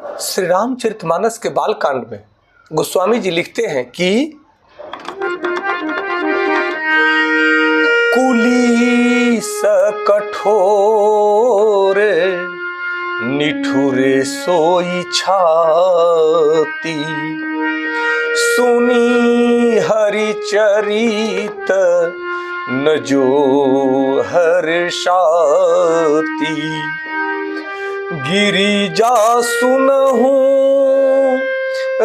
श्री रामचरितमानस के बालकांड में गोस्वामी जी लिखते हैं कि कुलीस कठोर निठुरे सोई छाती, सुनी हरि चरित न जो हर्षाती। गिरिजा सुनहु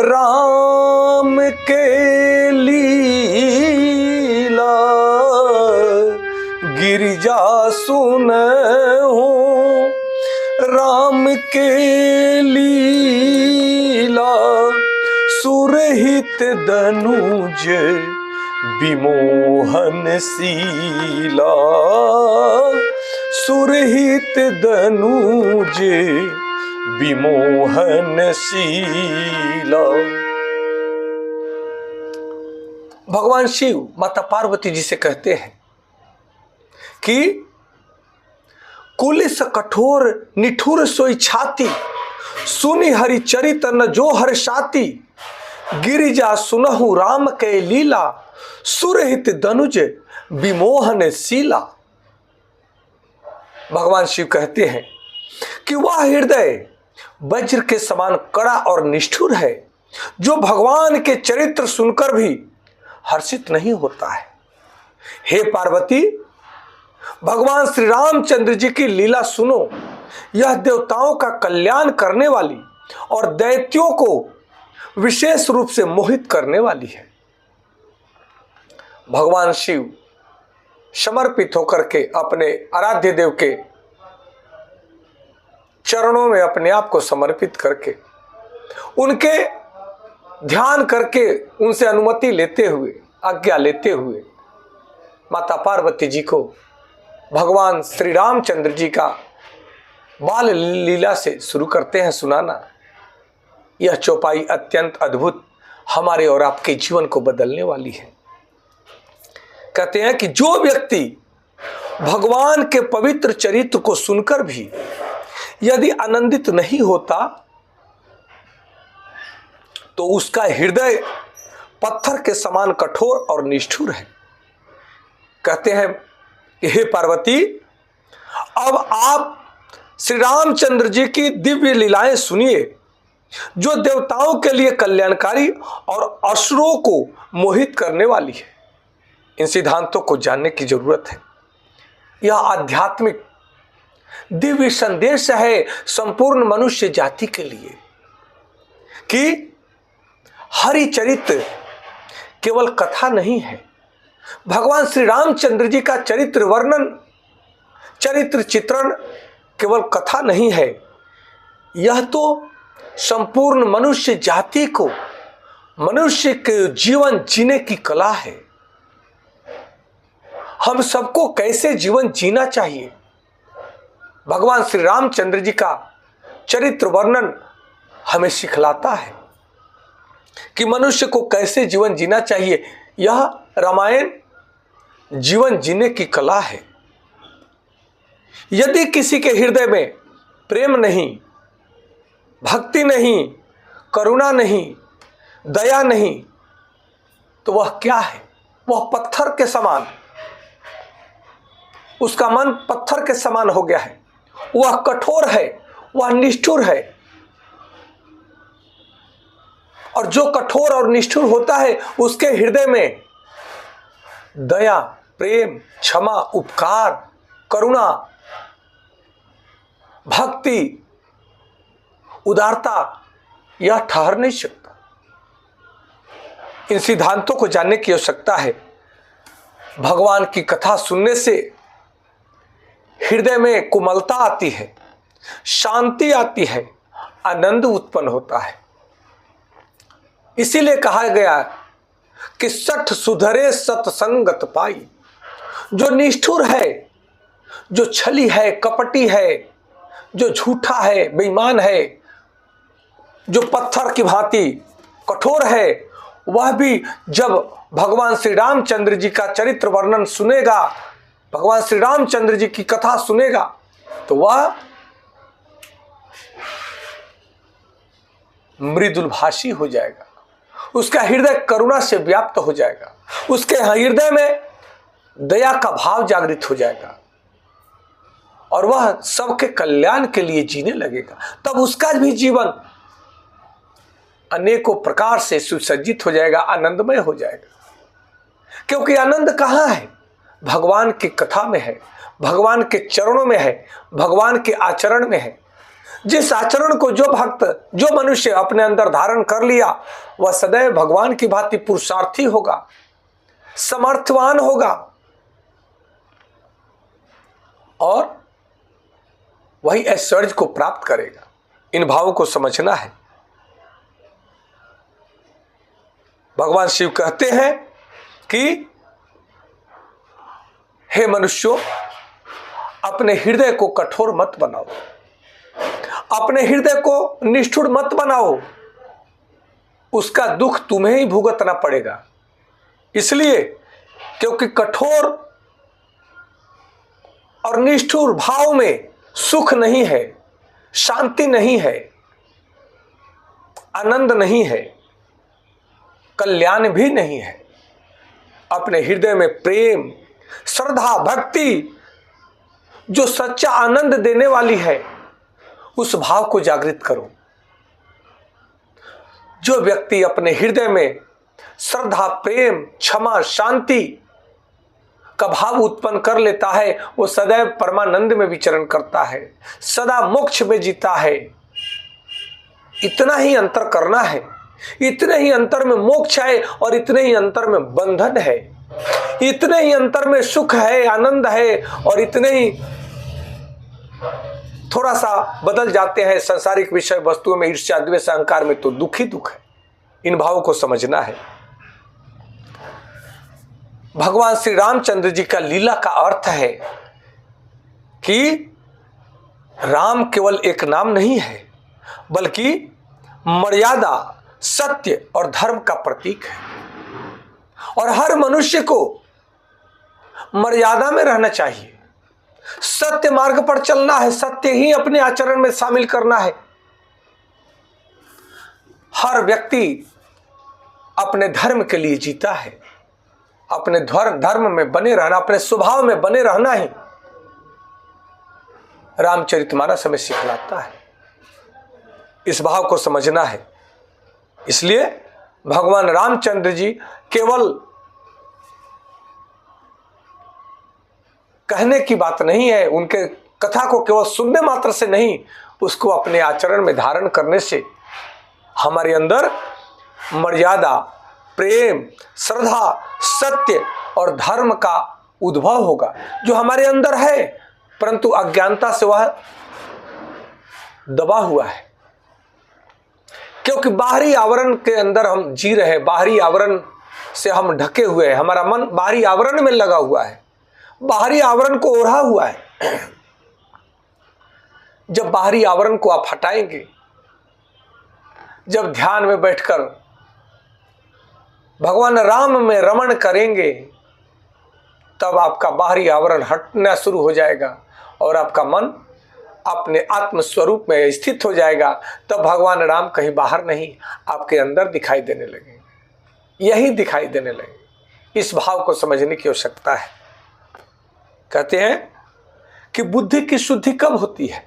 राम के लीला, गिरिजा सुनहु राम के लीला। सुरहित दनुज विमोहन शीला, सुरहित दनुज विमोहन शीला। भगवान शिव माता पार्वती जी से कहते हैं कि कुलिस कठोर निठुर सोई छाती, सुनी हरि चरित न जो हर्षाती। गिरिजा सुनहु राम के लीला, सुरहित दनुज विमोहन शीला। भगवान शिव कहते हैं कि वह हृदय वज्र के समान कड़ा और निष्ठुर है, जो भगवान के चरित्र सुनकर भी हर्षित नहीं होता है। हे पार्वती, भगवान श्री रामचंद्र जी की लीला सुनो। यह देवताओं का कल्याण करने वाली और दैत्यों को विशेष रूप से मोहित करने वाली है। भगवान शिव समर्पित होकर के अपने आराध्य देव के चरणों में अपने आप को समर्पित करके, उनके ध्यान करके, उनसे अनुमति लेते हुए, आज्ञा लेते हुए माता पार्वती जी को भगवान श्री रामचंद्र जी का बाल लीला से शुरू करते हैं सुनाना। यह चौपाई अत्यंत अद्भुत हमारे और आपके जीवन को बदलने वाली है। कहते हैं कि जो व्यक्ति भगवान के पवित्र चरित्र को सुनकर भी यदि आनंदित नहीं होता, तो उसका हृदय पत्थर के समान कठोर और निष्ठुर है। कहते हैं कि हे पार्वती, अब आप श्री रामचंद्र जी की दिव्य लीलाएं सुनिए, जो देवताओं के लिए कल्याणकारी और असुरों को मोहित करने वाली है। इन सिद्धांतों को जानने की जरूरत है। यह आध्यात्मिक दिव्य संदेश है संपूर्ण मनुष्य जाति के लिए कि हरि चरित्र केवल कथा नहीं है। भगवान श्री रामचंद्र जी का चरित्र वर्णन, चरित्र चित्रण केवल कथा नहीं है। यह तो संपूर्ण मनुष्य जाति को मनुष्य के जीवन जीने की कला है। हम सबको कैसे जीवन जीना चाहिए, भगवान श्री रामचंद्र जी का चरित्र वर्णन हमें सिखलाता है कि मनुष्य को कैसे जीवन जीना चाहिए। यह रामायण जीवन जीने की कला है। यदि किसी के हृदय में प्रेम नहीं, भक्ति नहीं, करुणा नहीं, दया नहीं, तो वह क्या है? वह पत्थर के समान, उसका मन पत्थर के समान हो गया है। वह कठोर है, वह निष्ठुर है। और जो कठोर और निष्ठुर होता है, उसके हृदय में दया, प्रेम, क्षमा, उपकार, करुणा, भक्ति, उदारता यह ठहर नहीं सकता। इन सिद्धांतों को जानने की आवश्यकता है। भगवान की कथा सुनने से हृदय में कोमलता आती है, शांति आती है, आनंद उत्पन्न होता है। इसीलिए कहा गया कि सठ सुधरे सत्संगत पाई। जो निष्ठुर है, जो छली है, कपटी है, जो झूठा है, बेईमान है, जो पत्थर की भांति कठोर है, वह भी जब भगवान श्री रामचंद्र जी का चरित्र वर्णन सुनेगा, भगवान श्री रामचंद्र जी की कथा सुनेगा, तो वह मृदुलभाषी हो जाएगा, उसका हृदय करुणा से व्याप्त हो जाएगा, उसके हृदय में दया का भाव जागृत हो जाएगा और वह सबके कल्याण के लिए जीने लगेगा। तब उसका भी जीवन अनेकों प्रकार से सुसज्जित हो जाएगा, आनंदमय हो जाएगा। क्योंकि आनंद कहाँ है? भगवान की कथा में है, भगवान के चरणों में है, भगवान के आचरण में है। जिस आचरण को जो भक्त, जो मनुष्य अपने अंदर धारण कर लिया, वह सदैव भगवान की भांति पुरुषार्थी होगा, समर्थवान होगा और वही ऐश्वर्य को प्राप्त करेगा। इन भावों को समझना है। भगवान शिव कहते हैं कि हे मनुष्यों, अपने हृदय को कठोर मत बनाओ, अपने हृदय को निष्ठुर मत बनाओ, उसका दुख तुम्हें ही भुगतना पड़ेगा। इसलिए क्योंकि कठोर और निष्ठुर भाव में सुख नहीं है, शांति नहीं है, आनंद नहीं है, कल्याण भी नहीं है। अपने हृदय में प्रेम, श्रद्धा, भक्ति जो सच्चा आनंद देने वाली है, उस भाव को जागृत करो। जो व्यक्ति अपने हृदय में श्रद्धा, प्रेम, क्षमा, शांति का भाव उत्पन्न कर लेता है, वो सदैव परमानंद में विचरण करता है, सदा मोक्ष में जीता है। इतना ही अंतर करना है, इतने ही अंतर में मोक्ष है और इतने ही अंतर में बंधन है, इतने ही अंतर में सुख है, आनंद है और इतने ही थोड़ा सा बदल जाते हैं सांसारिक विषय वस्तुओं में, ईर्ष्या, द्वेष, अहंकार में तो दुख ही दुख है। इन भावों को समझना है। भगवान श्री रामचंद्र जी का लीला का अर्थ है कि राम केवल एक नाम नहीं है, बल्कि मर्यादा, सत्य और धर्म का प्रतीक है। और हर मनुष्य को मर्यादा में रहना चाहिए, सत्य मार्ग पर चलना है, सत्य ही अपने आचरण में शामिल करना है। हर व्यक्ति अपने धर्म के लिए जीता है, अपने धर्म में बने रहना, अपने स्वभाव में बने रहना ही रामचरितमानस हमें सिखलाता है। इस भाव को समझना है। इसलिए भगवान रामचंद्र जी केवल कहने की बात नहीं है, उनके कथा को केवल सुनने मात्र से नहीं, उसको अपने आचरण में धारण करने से हमारे अंदर मर्यादा, प्रेम, श्रद्धा, सत्य और धर्म का उद्भव होगा, जो हमारे अंदर है, परंतु अज्ञानता से वह दबा हुआ है। क्योंकि बाहरी आवरण के अंदर हम जी रहे हैं, बाहरी आवरण से हम ढके हुए हैं, हमारा मन बाहरी आवरण में लगा हुआ है, बाहरी आवरण को ओढ़ा हुआ है। जब बाहरी आवरण को आप हटाएंगे, जब ध्यान में बैठकर भगवान राम में रमण करेंगे, तब आपका बाहरी आवरण हटना शुरू हो जाएगा और आपका मन अपने आत्म स्वरूप में स्थित हो जाएगा। तब भगवान राम कहीं बाहर नहीं, आपके अंदर दिखाई देने लगेंगे, यही दिखाई देने लगेंगे। इस भाव को समझने की आवश्यकता है। कहते हैं कि बुद्धि की शुद्धि कब होती है?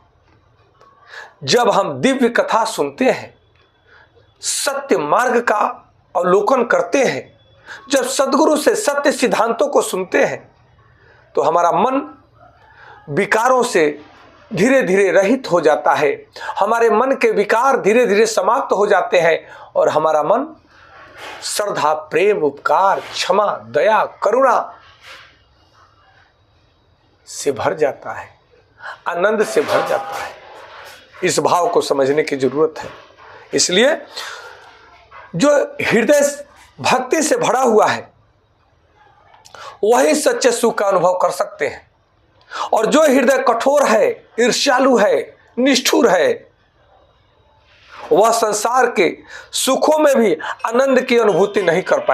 जब हम दिव्य कथा सुनते हैं, सत्य मार्ग का अवलोकन करते हैं, जब सद्गुरु से सत्य सिद्धांतों को सुनते हैं, तो हमारा मन विकारों से धीरे धीरे रहित हो जाता है, हमारे मन के विकार धीरे धीरे समाप्त हो जाते हैं और हमारा मन श्रद्धा, प्रेम, उपकार, क्षमा, दया, करुणा से भर जाता है, आनंद से भर जाता है। इस भाव को समझने की जरूरत है। इसलिए जो हृदय भक्ति से भरा हुआ है, वही सच्चे सुख का अनुभव कर सकते हैं। और जो हृदय कठोर है, ईर्ष्यालु है, निष्ठुर है, वह संसार के सुखों में भी आनंद की अनुभूति नहीं कर पाए।